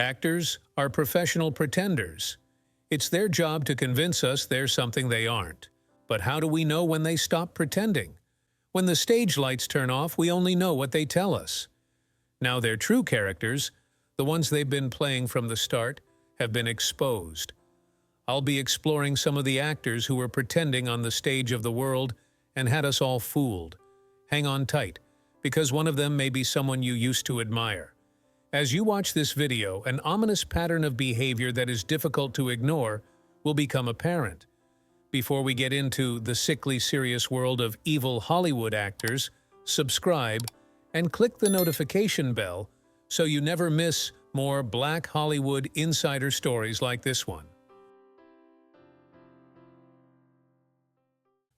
Actors are professional pretenders. It's their job to convince us they're something they aren't. But how do we know when they stop pretending? When the stage lights turn off, we only know what they tell us. Now their true characters, the ones they've been playing from the start, have been exposed. I'll be exploring some of the actors who were pretending on the stage of the world and had us all fooled. Hang on tight, because one of them may be someone you used to admire. As you watch this video, an ominous pattern of behavior that is difficult to ignore will become apparent. Before we get into the sickly serious world of evil Hollywood actors, subscribe and click the notification bell so you never miss more Black Hollywood insider stories like this one.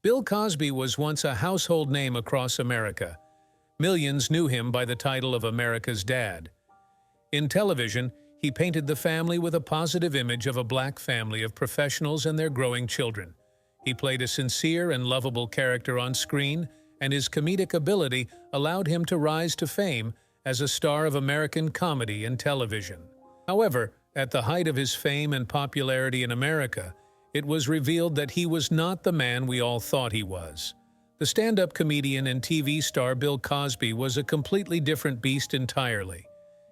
Bill Cosby was once a household name across America. Millions knew him by the title of America's Dad. In television, he painted the family with a positive image of a black family of professionals and their growing children. He played a sincere and lovable character on screen, and his comedic ability allowed him to rise to fame as a star of American comedy and television. However, at the height of his fame and popularity in America, it was revealed that he was not the man we all thought he was. The stand-up comedian and TV star Bill Cosby was a completely different beast entirely.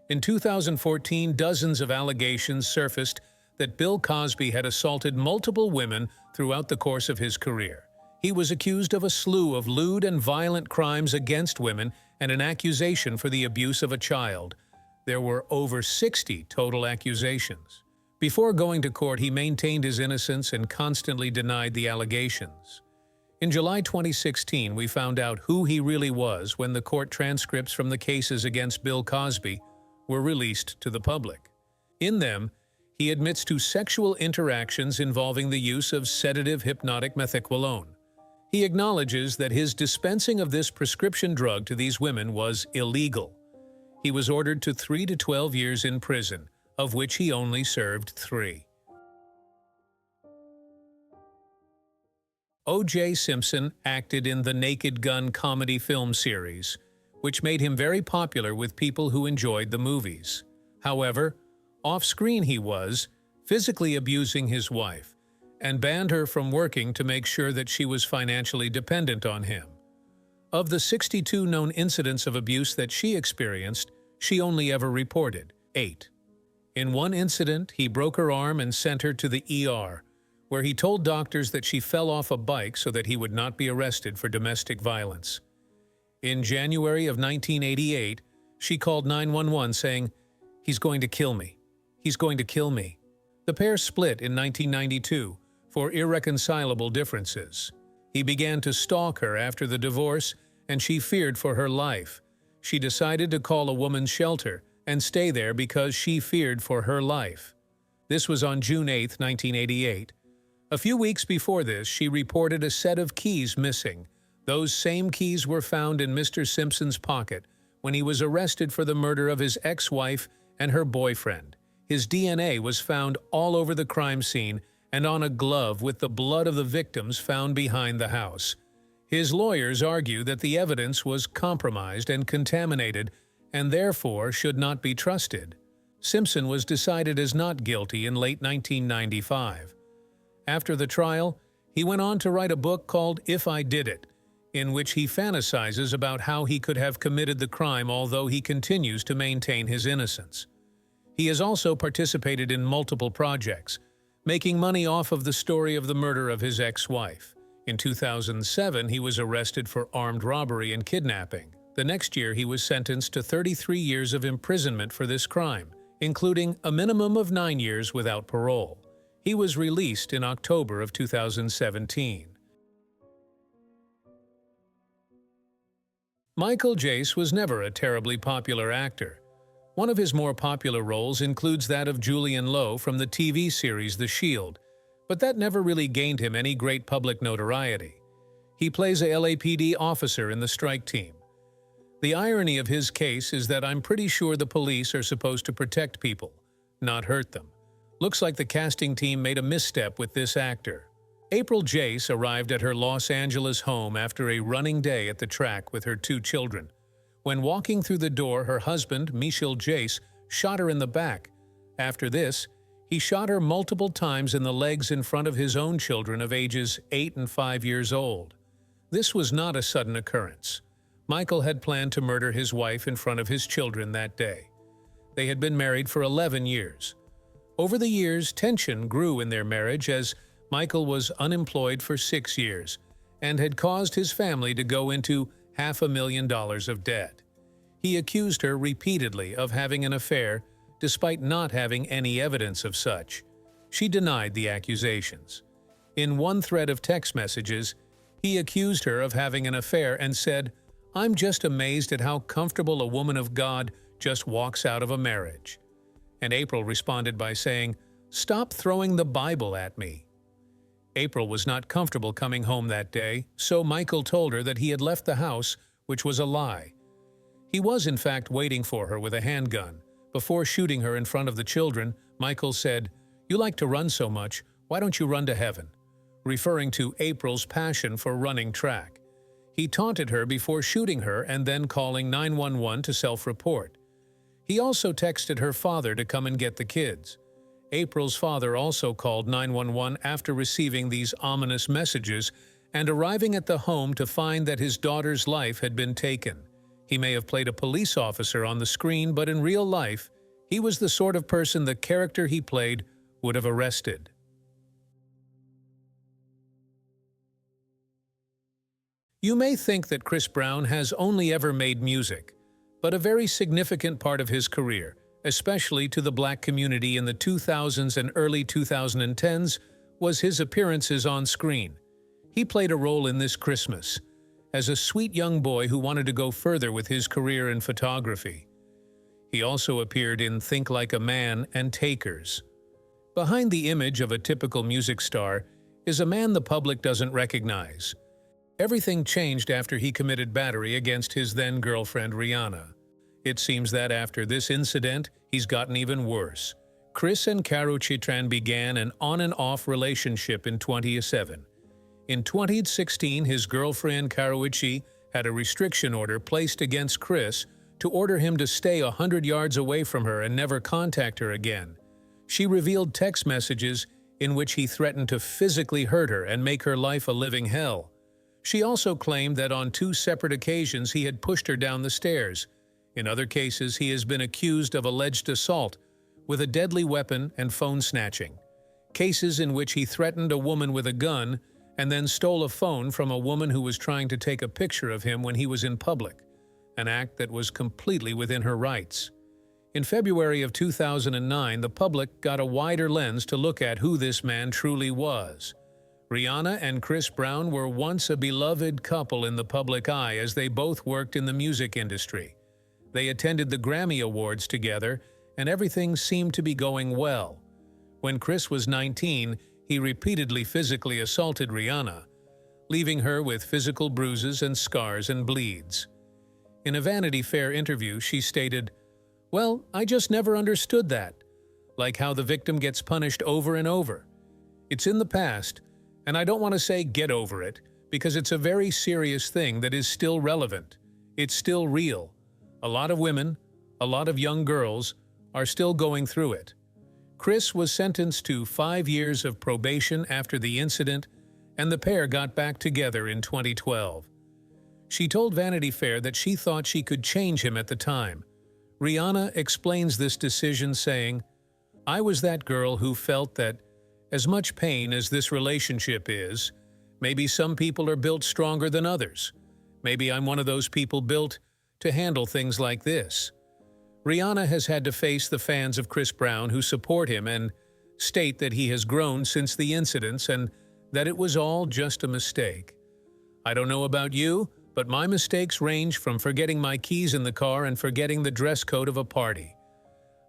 In 2014, dozens of allegations surfaced that Bill Cosby had assaulted multiple women throughout the course of his career. He was accused of a slew of lewd and violent crimes against women and an accusation for the abuse of a child. There were over 60 total accusations. Before going to court, he maintained his innocence and constantly denied the allegations. In July 2016, we found out who he really was when the court transcripts from the cases against Bill Cosby were released to the public. In them, he admits to sexual interactions involving the use of sedative hypnotic methaqualone. He acknowledges that his dispensing of this prescription drug to these women was illegal. He was ordered to 3 to 12 years in prison, of which he only served 3. O.J. Simpson acted in the Naked Gun comedy film series, which made him very popular with people who enjoyed the movies. However, off-screen he was physically abusing his wife and banned her from working to make sure that she was financially dependent on him. Of the 62 known incidents of abuse that she experienced, she only ever reported 8. In one incident, he broke her arm and sent her to the ER, where he told doctors that she fell off a bike so that he would not be arrested for domestic violence. In January of 1988, she called 911 saying, "He's going to kill me. He's going to kill me." The pair split in 1992 for irreconcilable differences. He began to stalk her after the divorce, and she feared for her life. She decided to call a woman's shelter and stay there because she feared for her life. This was on June 8, 1988. A few weeks before this, she reported a set of keys missing. Those same keys were found in Mr. Simpson's pocket when he was arrested for the murder of his ex-wife and her boyfriend. His DNA was found all over the crime scene and on a glove with the blood of the victims found behind the house. His lawyers argue that the evidence was compromised and contaminated and therefore should not be trusted. Simpson was decided as not guilty in late 1995. After the trial, he went on to write a book called If I Did It, in which he fantasizes about how he could have committed the crime, although he continues to maintain his innocence. He has also participated in multiple projects, making money off of the story of the murder of his ex-wife. In 2007, he was arrested for armed robbery and kidnapping. The next year, he was sentenced to 33 years of imprisonment for this crime, including a minimum of 9 years without parole. He was released in October of 2017. Michael Jace was never a terribly popular actor. One of his more popular roles includes that of Julian Lowe from the TV series The Shield, but that never really gained him any great public notoriety. He plays a LAPD officer in the strike team. The irony of his case is that I'm pretty sure the police are supposed to protect people, not hurt them. Looks like the casting team made a misstep with this actor. April Jace arrived at her Los Angeles home after a running day at the track with her 2 children. When walking through the door, her husband, Michelle Jace, shot her in the back, After this, he shot her multiple times in the legs in front of his own children of ages 8 and 5 years old. This was not a sudden occurrence. Michael had planned to murder his wife in front of his children that day. They had been married for 11 years. Over the years, tension grew in their marriage as Michael was unemployed for 6 years and had caused his family to go into $500,000 of debt. He accused her repeatedly of having an affair, despite not having any evidence of such. She denied the accusations. In one thread of text messages, he accused her of having an affair and said, "I'm just amazed at how comfortable a woman of God just walks out of a marriage." And April responded by saying, "Stop throwing the Bible at me." April was not comfortable coming home that day, so Michael told her that he had left the house, which was a lie. He was in fact waiting for her with a handgun. Before shooting her in front of the children, Michael said, "You like to run so much, why don't you run to heaven?" referring to April's passion for running track. He taunted her before shooting her and then calling 911 to self-report. He also texted her father to come and get the kids. April's father also called 911 after receiving these ominous messages and arriving at the home to find that his daughter's life had been taken. He may have played a police officer on the screen, but in real life, he was the sort of person the character he played would have arrested. You may think that Chris Brown has only ever made music, but a very significant part of his career, especially to the black community in the 2000s and early 2010s, was his appearances on screen. He played a role in This Christmas, as a sweet young boy who wanted to go further with his career in photography. He also appeared in Think Like a Man and Takers. Behind the image of a typical music star is a man the public doesn't recognize. Everything changed after he committed battery against his then-girlfriend Rihanna. It seems that after this incident, he's gotten even worse. Chris and Karrueche began an on-and-off relationship in 2007. In 2016, his girlfriend Karrueche had a restriction order placed against Chris to order him to stay 100 yards away from her and never contact her again. She revealed text messages in which he threatened to physically hurt her and make her life a living hell. She also claimed that on 2 separate occasions he had pushed her down the stairs. In other cases, he has been accused of alleged assault with a deadly weapon and phone snatching. Cases in which he threatened a woman with a gun and then stole a phone from a woman who was trying to take a picture of him when he was in public, an act that was completely within her rights. In February of 2009, the public got a wider lens to look at who this man truly was. Rihanna and Chris Brown were once a beloved couple in the public eye as they both worked in the music industry. They attended the Grammy Awards together, and everything seemed to be going well. When Chris was 19, he repeatedly physically assaulted Rihanna, leaving her with physical bruises and scars and bleeds. In a Vanity Fair interview, she stated, "Well, I just never understood that. Like how the victim gets punished over and over. It's in the past, and I don't want to say get over it, because it's a very serious thing that is still relevant. It's still real. A lot of women, a lot of young girls, are still going through it." Chris was sentenced to 5 years of probation after the incident, and the pair got back together in 2012. She told Vanity Fair that she thought she could change him at the time. Rihanna explains this decision saying, "I was that girl who felt that as much pain as this relationship is, maybe some people are built stronger than others. Maybe I'm one of those people built to handle things like this." Rihanna has had to face the fans of Chris Brown who support him and state that he has grown since the incidents and that it was all just a mistake. "I don't know about you, but my mistakes range from forgetting my keys in the car and forgetting the dress code of a party.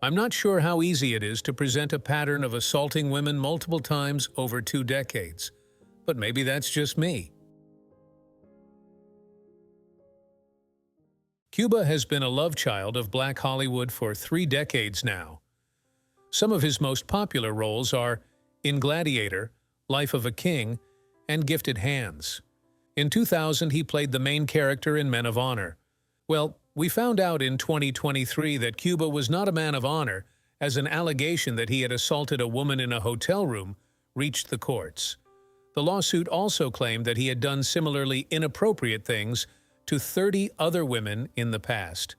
I'm not sure how easy it is to present a pattern of assaulting women multiple times over 2 decades, but maybe that's just me." Cuba has been a love child of Black Hollywood for 3 decades now. Some of his most popular roles are in Gladiator, Life of a King, and Gifted Hands. In 2000, he played the main character in Men of Honor. Well, we found out in 2023 that Cuba was not a man of honor as an allegation that he had assaulted a woman in a hotel room reached the courts. The lawsuit also claimed that he had done similarly inappropriate things to 30 other women in the past.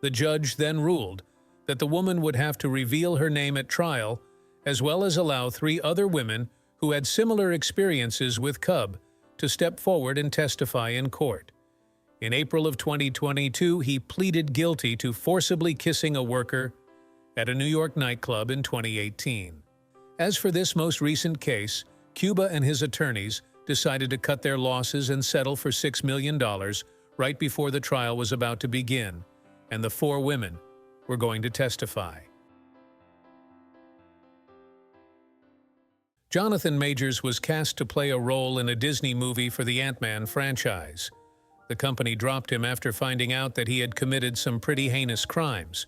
The judge then ruled that the woman would have to reveal her name at trial, as well as allow 3 other women who had similar experiences with Cub to step forward and testify in court. In April of 2022, he pleaded guilty to forcibly kissing a worker at a New York nightclub in 2018. As for this most recent case, Cuba and his attorneys decided to cut their losses and settle for $6 million right before the trial was about to begin, and the 4 women were going to testify. Jonathan Majors was cast to play a role in a Disney movie for the Ant-Man franchise. The company dropped him after finding out that he had committed some pretty heinous crimes.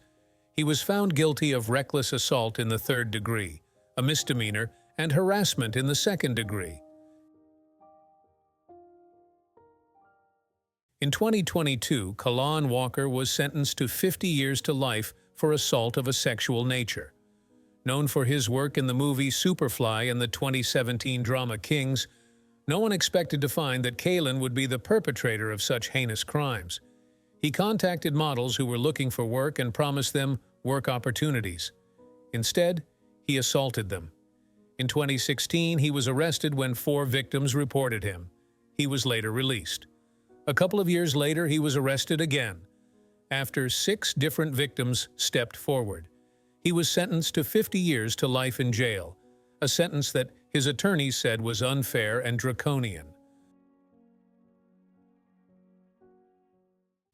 He was found guilty of reckless assault in the 3rd degree, a misdemeanor, and harassment in the 2nd degree. In 2022, Colin Walker was sentenced to 50 years to life for assault of a sexual nature. Known for his work in the movie Superfly and the 2017 drama Kings, no one expected to find that Colin would be the perpetrator of such heinous crimes. He contacted models who were looking for work and promised them work opportunities. Instead, he assaulted them. In 2016, he was arrested when 4 victims reported him. He was later released. A couple of years later, he was arrested again. After 6 different victims stepped forward, he was sentenced to 50 years to life in jail, a sentence that his attorneys said was unfair and draconian.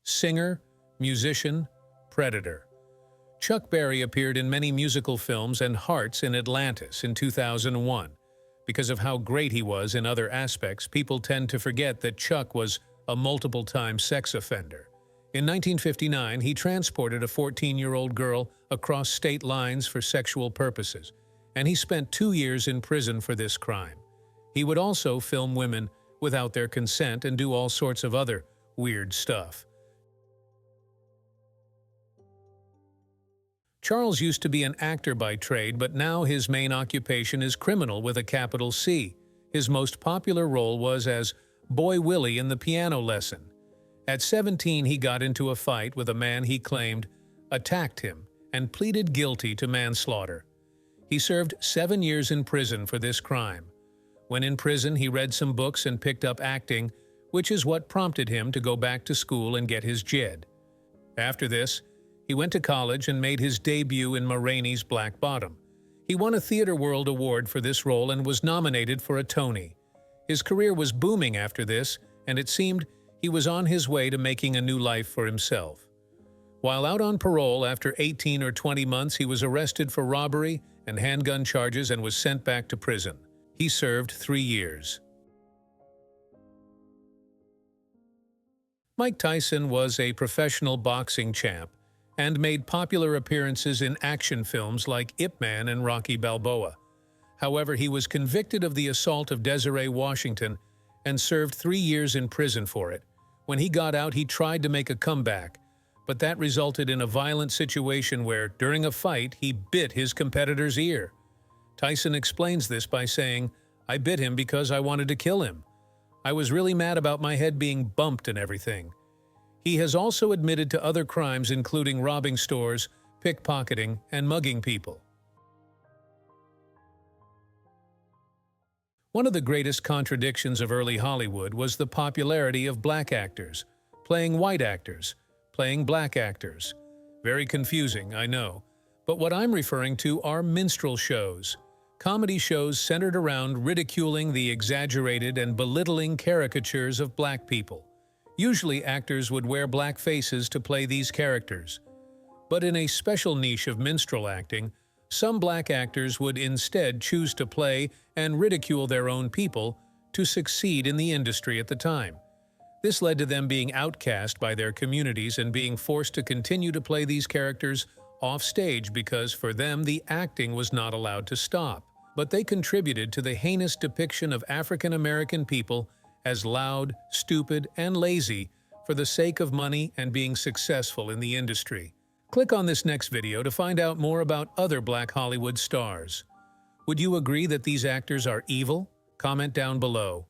Singer, musician, predator. Chuck Berry appeared in many musical films and Hearts in Atlantis in 2001. Because of how great he was in other aspects, people tend to forget that Chuck was a multiple-time sex offender. In 1959, he transported a 14-year-old girl across state lines for sexual purposes, and he spent 2 years in prison for this crime. He would also film women without their consent and do all sorts of other weird stuff. Charles used to be an actor by trade, but now his main occupation is criminal with a capital C. His most popular role was as Boy Willie in The Piano Lesson. At 17, he got into a fight with a man he claimed attacked him and pleaded guilty to manslaughter. He served 7 years in prison for this crime. When in prison, he read some books and picked up acting, which is what prompted him to go back to school and get his JED. After this, he went to college and made his debut in Ma Rainey's Black Bottom. He won a Theatre World Award for this role and was nominated for a Tony. His career was booming after this, and it seemed he was on his way to making a new life for himself. While out on parole after 18 or 20 months, he was arrested for robbery and handgun charges and was sent back to prison. He served 3 years. Mike Tyson was a professional boxing champ and made popular appearances in action films like Ip Man and Rocky Balboa. However, he was convicted of the assault of Desiree Washington and served 3 years in prison for it. When he got out, he tried to make a comeback, but that resulted in a violent situation where, during a fight, he bit his competitor's ear. Tyson explains this by saying, "I bit him because I wanted to kill him. I was really mad about my head being bumped and everything." He has also admitted to other crimes including robbing stores, pickpocketing, and mugging people. One of the greatest contradictions of early Hollywood was the popularity of black actors, playing white actors, playing black actors. Very confusing, I know. But what I'm referring to are minstrel shows. Comedy shows centered around ridiculing the exaggerated and belittling caricatures of black people. Usually actors would wear black faces to play these characters. But in a special niche of minstrel acting, some black actors would instead choose to play and ridicule their own people to succeed in the industry at the time. This led to them being outcast by their communities and being forced to continue to play these characters off stage because for them the acting was not allowed to stop. But they contributed to the heinous depiction of African American people as loud, stupid, and lazy for the sake of money and being successful in the industry. Click on this next video to find out more about other Black Hollywood stars. Would you agree that these actors are evil? Comment down below.